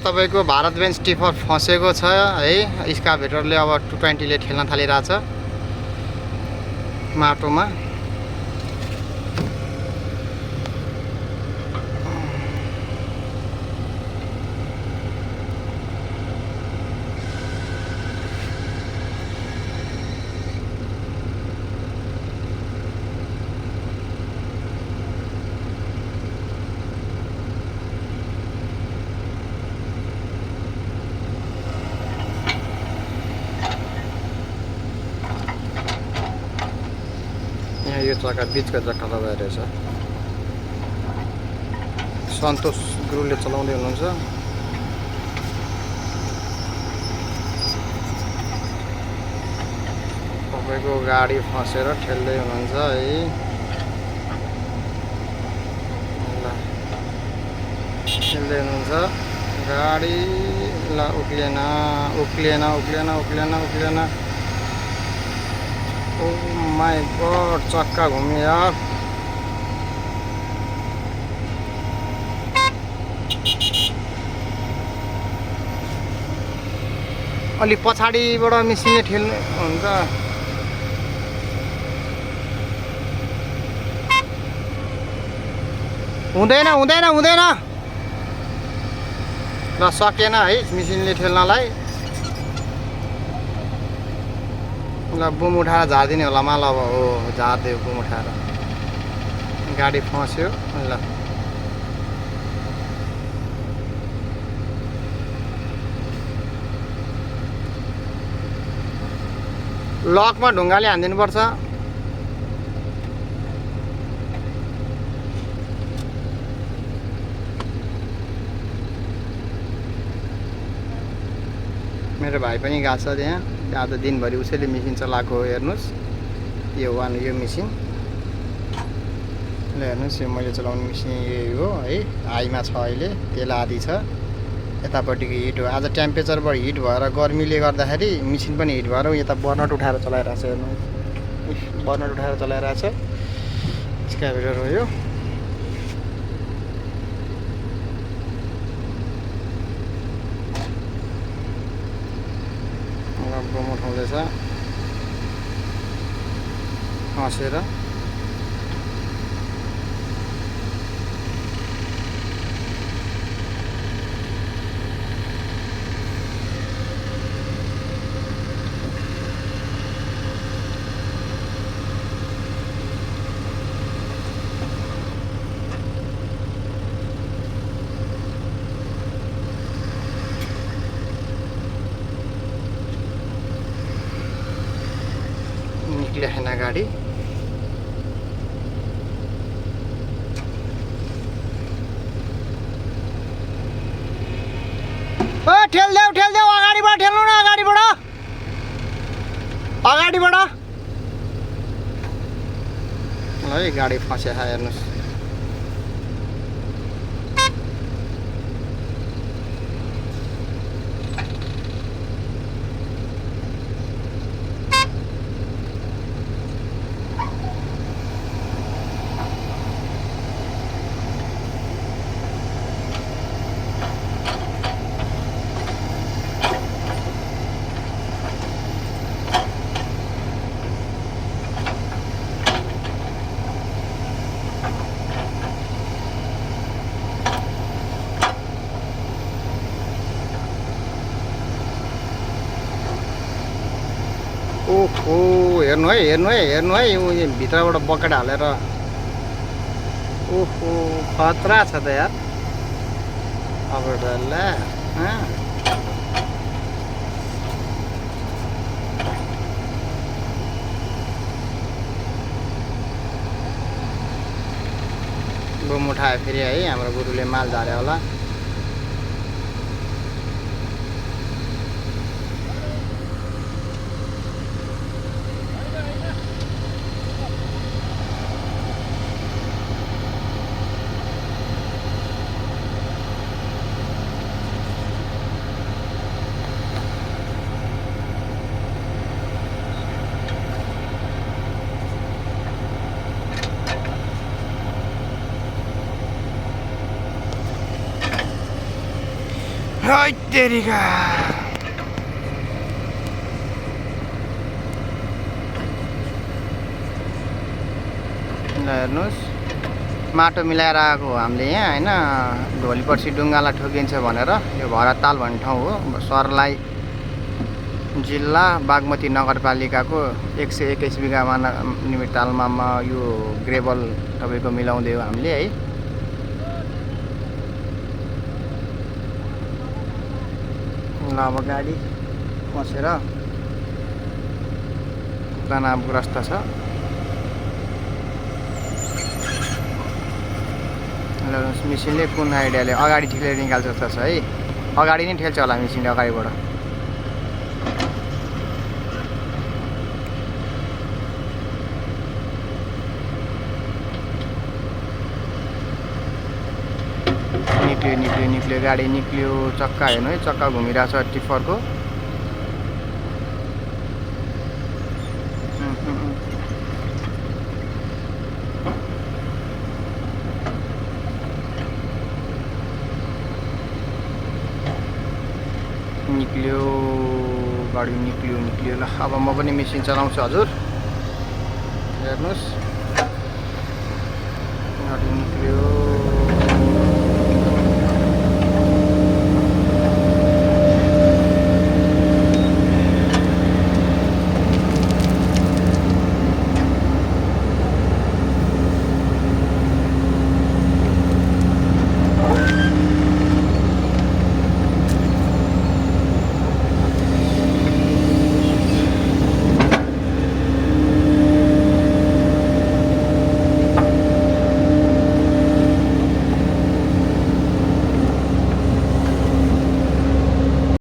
तपाईको Bharat bench tipper फसेको छ है। स्काभेटरले अब 220 ले ठेल्न थालिरहेछ माटोमा। यो जग्गा बिचको जग्गा तपाईँ रहेछ। सन्तोष गुरुले चलाउँदै हुनुहुन्छ। तपाईँको गाडी फसेर ठेल्दै हुनुहुन्छ है। ल ठेल्दै हुनुहुन्छ गाडी। ल उक्लिएन उक्लिएन उक्लिएन उक्लिएन उक्लिएन। ओ माय गॉड चक्का घुम्यो यार। अलि पछाडिबाट मिसिनले ठेल्नु हुन्छ। हुँदैन हुँदैन हुँदैन। ल सकेन है मिसिनले ठेल्नलाई। ल बुम उठाएर झारिदिने होला माल। अब हो झारिदियो बुम उठाएर। गाडी फस्यो। ल लकमा ढुङ्गाले हानिदिनुपर्छ। मेरो भाइ पनि गएको छ त्यहाँ। आज दिनभरि उसैले मिसिन चलाएको हो। हेर्नुहोस् यो यो मिसिन। ल हेर्नुहोस् यो मैले चलाउने मिसिन यही हो है। हाईमा छ अहिले। तेल आदि छ। यतापट्टिको हिट हो। आज टेम्परेचरबाट हिट भएर गर्मीले गर्दाखेरि मिसिन पनि हिट भएर यता बर्नट उठाएर चलाइरहेछ। हेर्नु बर्नट उठाएर चलाइरहेछ। स्काभेटर हो यो। बम उठाउँदैछ खसेर। निक्लिएन गाडी। ठेल्देऊ ठेल्देऊ अगाडिबाट ठेल्नु न। अगाडिबाट अगाडिबाट। है गाडी फस्यो हेर्नुहोस्। ओहो हेर्नु है हेर्नु है हेर्नु है। यो भित्रबाट बकेट हालेर। ओहो खतरा छ त यार। अब डल्ला बम उठायो फेरि है। हाम्रो गुरुले माल झार्यो होला। है तेरिका हेर्नुहोस् माटो मिलाएर आएको हो हामीले यहाँ होइन ढोलीपर्सी डुङ्गालाई ठोकिन्छ भनेर यो भरताल भन्ने ठाउँ हो सर्लाही जिल्ला बागमती नगरपालिकाको 121 बिघा निमितालमा यो ग्रेबल तपाईँको मिलाउँदै हो हामीले है ल अब गाडी पसेर तनावग्रस्त छ मिसिनले कुन आइडियाले अगाडि ठेलेर निकाल्छ जस्तो छ है अगाडि नै ठेल्छ होला मिसिनले अगाडिबाट निक्ल्यो गाडी निक्ल्यो चक्का हेर्नु है चक्का घुमिरहेछ टिफरको निक्ल्यो गाडी निक्ल्यो ल अब म पनि मेसिन चलाउँछु हजुर हेर्नुहोस् गाडी निक्ल्यो